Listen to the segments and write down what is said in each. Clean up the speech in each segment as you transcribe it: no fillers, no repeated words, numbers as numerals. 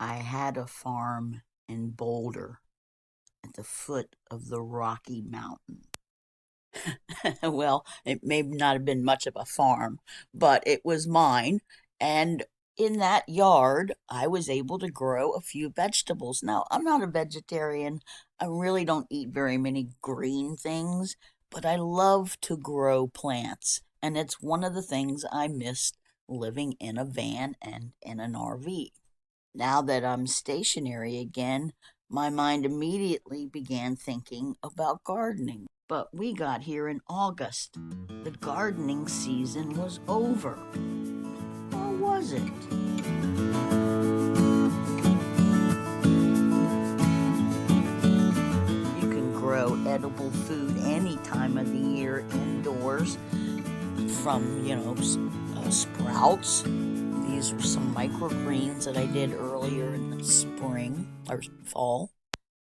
I had a farm in Boulder at the foot of the Rocky Mountain. Well, it may not have been much of a farm, but it was mine. And in that yard, I was able to grow a few vegetables. Now, I'm not a vegetarian. I really don't eat very many green things, but I love to grow plants. And it's one of the things I missed living in a van and in an RV. Now that I'm stationary again, my mind immediately began thinking about gardening. But we got here in August. The gardening season was over. Or was it? You can grow edible food any time of the year indoors, from, sprouts. These are some microgreens that I did earlier in the spring or fall.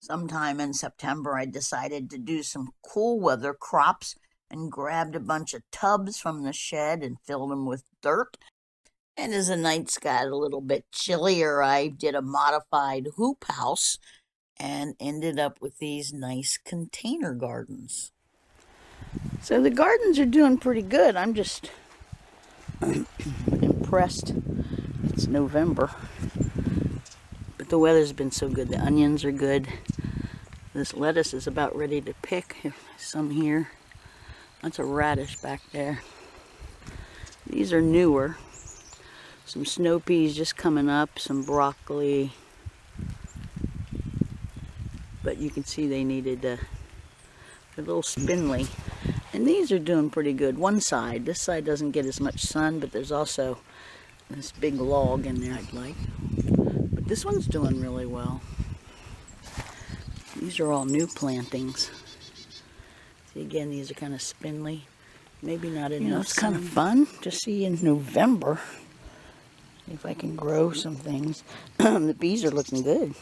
Sometime in September, I decided to do some cool weather crops and grabbed a bunch of tubs from the shed and filled them with dirt. And as the nights got a little bit chillier, I did a modified hoop house and ended up with these nice container gardens. So the gardens are doing pretty good. I'm just impressed. It's November, but the weather's been so good. The onions are good. This lettuce is about ready to pick. Some here. That's a radish back there. These are newer. Some snow peas just coming up, some broccoli. But you can see they needed they're a little spindly. And these are doing pretty good. One side, this side doesn't get as much sun, but there's also this big log in there I'd like. But this one's doing really well. These are all new plantings. See, again, these are kind of spindly. Maybe not enough. It's kind of fun to see in November if I can grow some things. The bees are looking good.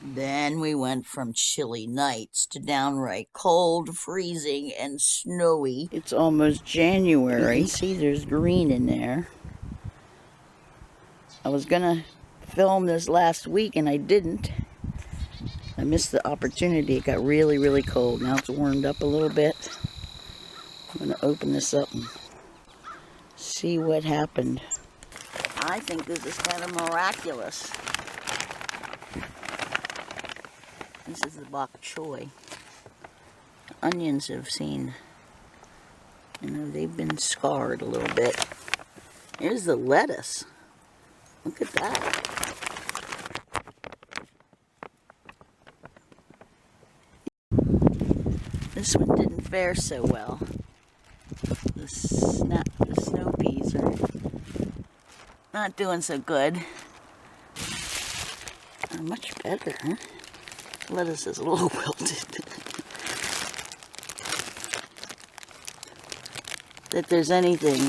Then we went from chilly nights to downright cold, freezing, and snowy. It's almost January. You can see there's green in there. I was gonna film this last week and I didn't. I missed the opportunity. It got really, really cold. Now it's warmed up a little bit. I'm gonna open this up and see what happened. I think this is kind of miraculous. This is the bok choy. The onions have seen, they've been scarred a little bit. Here's the lettuce. Look at that. This one didn't fare so well. The snow peas are not doing so good. Much better, huh? Lettuce is a little wilted. That there's anything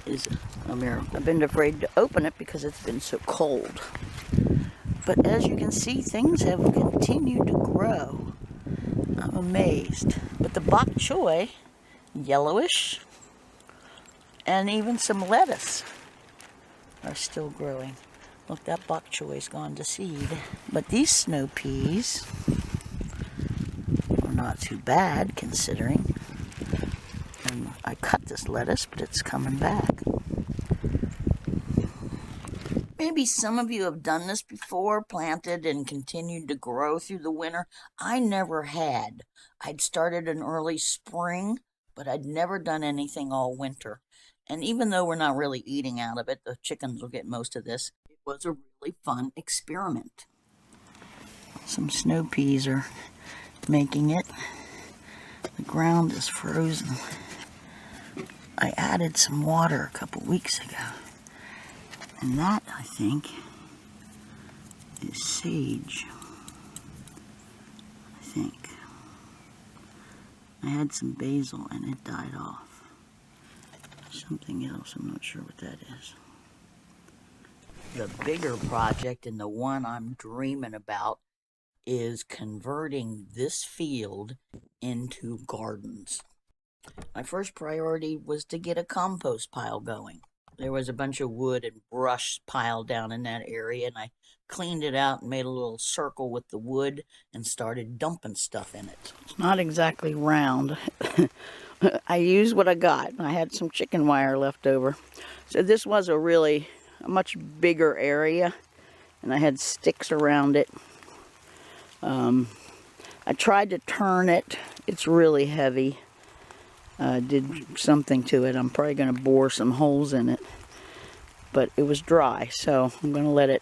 is a miracle. I've been afraid to open it because it's been so cold. But as you can see, things have continued to grow. I'm amazed. But the bok choy, yellowish, and even some lettuce are still growing. Look, that bok choy's gone to seed. But these snow peas are not too bad considering. And I cut this lettuce, but it's coming back. Maybe some of you have done this before, planted and continued to grow through the winter. I never had. I'd started in early spring, but I'd never done anything all winter. And even though we're not really eating out of it, the chickens will get most of this. It was a really fun experiment. Some snow peas are making it. The ground is frozen. I added some water a couple weeks ago. And that, I think, is sage. I think. I had some basil and it died off. Something else, I'm not sure what that is. The bigger project and the one I'm dreaming about is converting this field into gardens. My first priority was to get a compost pile going. There was a bunch of wood and brush piled down in that area, and I cleaned it out and made a little circle with the wood and started dumping stuff in it. It's not exactly round. I used what I got. I had some chicken wire left over. So this was a much bigger area, and I had sticks around it. I tried to turn it. It's really heavy. Did something to it. I'm probably going to bore some holes in it. But it was dry, so I'm going to let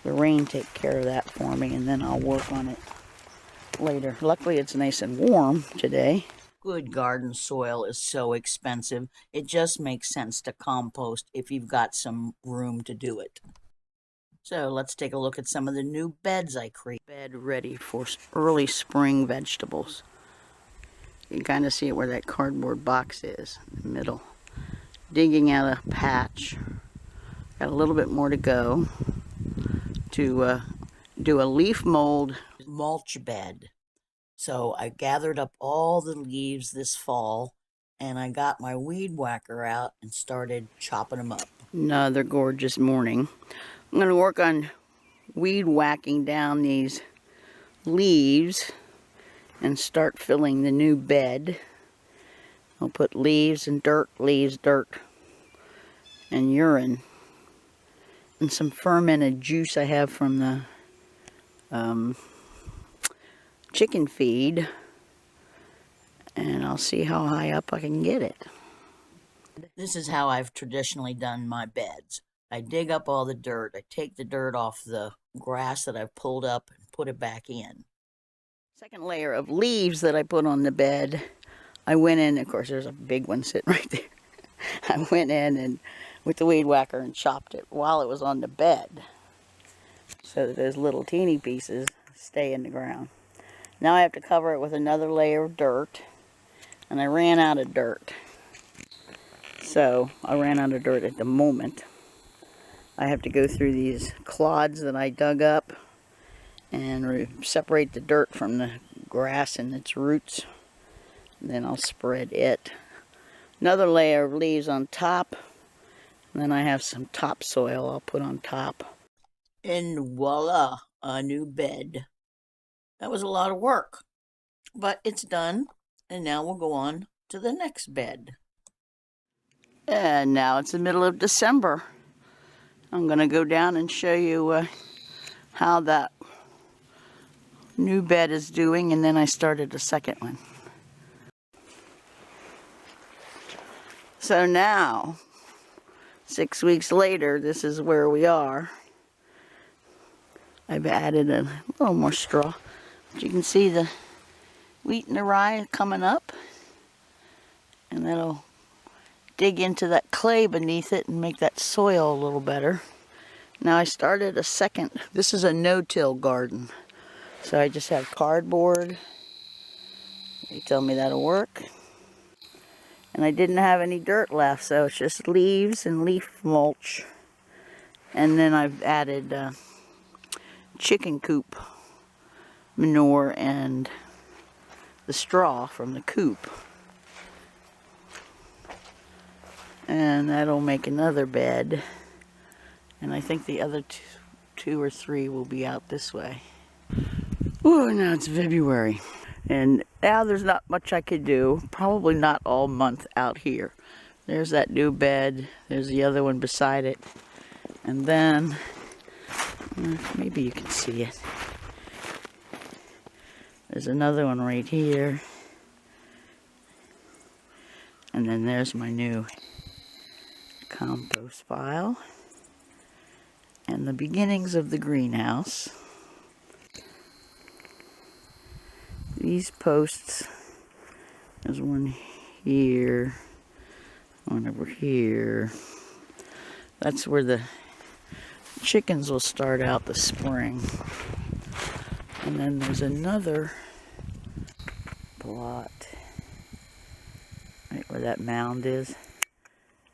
the rain take care of that for me, and then I'll work on it later. Luckily, it's nice and warm today. Good garden soil is so expensive. It just makes sense to compost if you've got some room to do it. So let's take a look at some of the new beds I created. Bed ready for early spring vegetables. You can kind of see it where that cardboard box is in the middle. Digging out a patch. Got a little bit more to go to do a leaf mold mulch bed. So I gathered up all the leaves this fall, and I got my weed whacker out and started chopping them up. Another gorgeous morning. I'm going to work on weed whacking down these leaves and start filling the new bed. I'll put leaves, dirt, and urine, and some fermented juice I have from the chicken feed, and I'll see how high up I can get it. This is how I've traditionally done my beds. I dig up all the dirt, I take the dirt off the grass that I've pulled up and put it back in. Second layer of leaves that I put on the bed, I went in, of course there's a big one sitting right there. I went in and with the weed whacker and chopped it while it was on the bed, so that those little teeny pieces stay in the ground. Now I have to cover it with another layer of dirt, and I ran out of dirt. So I ran out of dirt at the moment. I have to go through these clods that I dug up and separate the dirt from the grass and its roots. And then I'll spread it. Another layer of leaves on top. And then I have some topsoil I'll put on top. And voila, a new bed. That was a lot of work, but it's done. And now we'll go on to the next bed. And now it's the middle of December. I'm going to go down and show you how that new bed is doing, and then I started a second one. So now, 6 weeks later, this is where we are. I've added a little more straw. But you can see the wheat and the rye coming up, and that'll dig into that clay beneath it and make that soil a little better. Now I started a second. This is a no-till garden. So I just have cardboard. They tell me that'll work. And I didn't have any dirt left, so it's just leaves and leaf mulch. And then I've added chicken coop manure and the straw from the coop. And that'll make another bed. And I think the other two or three will be out this way. Ooh, now it's February. And now there's not much I could do. Probably not all month out here. There's that new bed. There's the other one beside it. And then, maybe you can see it. There's another one right here. And then there's my new compost pile. And the beginnings of the greenhouse. These posts, there's one here, one over here. That's where the chickens will start out this spring. And then there's another plot right where that mound is.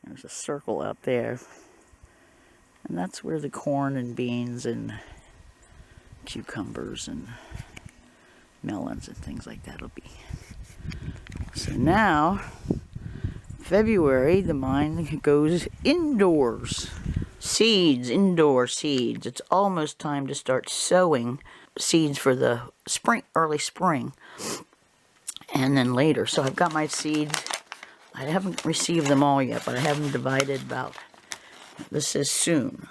There's a circle out there. And that's where the corn and beans and cucumbers and melons and things like that will be. So now, February, mine goes indoors. Seeds, indoor seeds. It's almost time to start sowing seeds for the spring, early spring, and then later. So I've got my seeds. I haven't received them all yet, but I have them divided about, this is soon.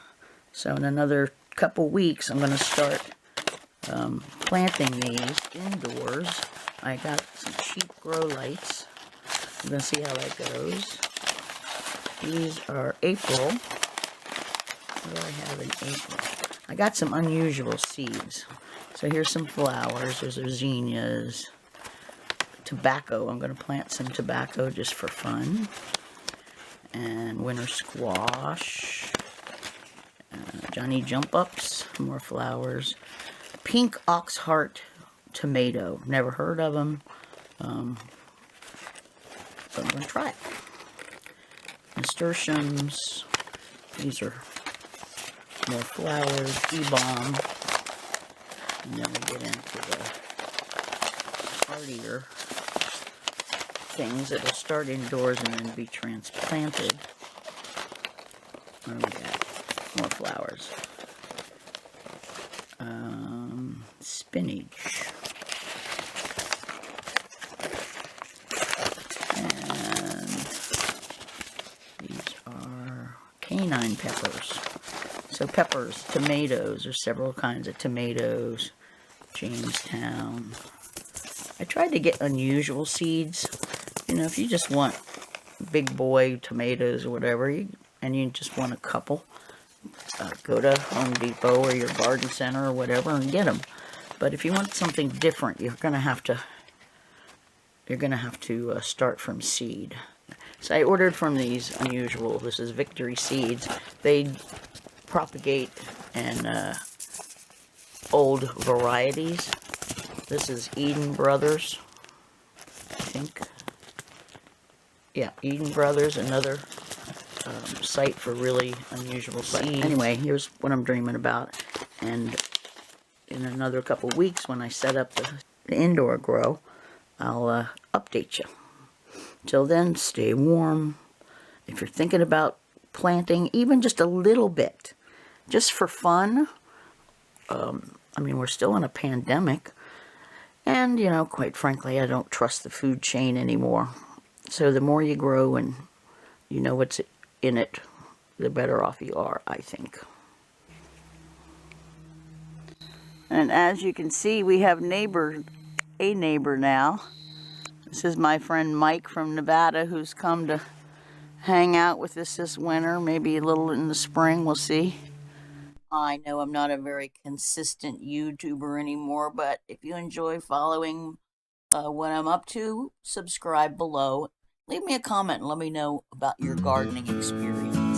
So in another couple weeks, I'm going to start planting these indoors. I got some cheap grow lights. I'm going to see how that goes. These are April. What do I have in April? I got some unusual seeds. So here's some flowers. There's zinnias. Tobacco. I'm going to plant some tobacco just for fun. And winter squash. Johnny jump ups. More flowers. Pink ox heart tomato. Never heard of them. But I'm going to try it. Nasturtiums. These are more flowers, e-bomb, and then we get into the hardier things that will start indoors and then be transplanted. What do we got? More flowers. Spinach. And these are canine peppers. So peppers, tomatoes, there's several kinds of tomatoes, Jamestown. I tried to get unusual seeds. You know, if you just want big boy tomatoes or whatever, and you just want a couple, go to Home Depot or your garden center or whatever and get them. But if you want something different, you're gonna have to start from seed. So I ordered from these unusual. This is Victory Seeds. They propagate in old varieties. This is Eden Brothers, I think. Yeah, Eden Brothers, another site for really unusual seeds. Anyway, here's what I'm dreaming about. And in another couple weeks, when I set up the indoor grow, I'll update you. Till then, stay warm. If you're thinking about planting, even just a little bit, just for fun. I mean, we're still in a pandemic. And, you know, quite frankly, I don't trust the food chain anymore. So the more you grow and you know what's in it, the better off you are, I think. And as you can see, we have a neighbor now. This is my friend Mike from Nevada, who's come to hang out with us this winter, maybe a little in the spring, we'll see. I know I'm not a very consistent YouTuber anymore, but if you enjoy following what I'm up to, subscribe below. Leave me a comment and let me know about your gardening experience.